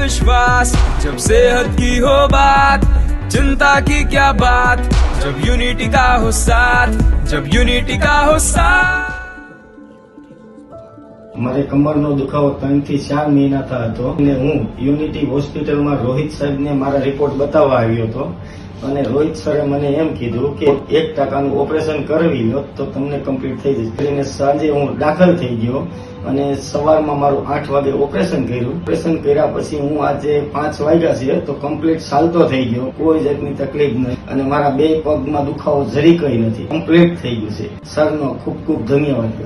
विश्वास, जब सेहत की हो बात, चिंता की क्या बात, जब यूनिटी का हो साथ, जब यूनिटी का हो साथ। મારે કમરનો દુખાવો 3 થી 4 મહિનાથી હતો અને હું યુનિટી હોસ્પિટલમાં રોહિત સાહેબને મારા રિપોર્ટ બતાવવા આવ્યો હતો અને રોહિત સરે મને એમ કીધું કે 1% ઓપરેશન કરવી લો તો તમને કમ્પ્લીટ થઈ જશે. અને સાંજે હું દાખલ થઈ ગયો અને સવારમાં મારું 8 વાગે ઓપરેશન કર્યું. ઓપરેશન કર્યા પછી હું આજે 5 વાગ્યા છે તો કમ્પ્લીટ ચાલતો થઈ ગયો, કોઈ જાતની તકલીફ નહીં અને મારા 2 પગમાં દુખાવો જરી કંઈ નથી, કમ્પ્લીટ થઈ ગયું છે. સરનો ખૂબ ખૂબ ધન્યવાદ.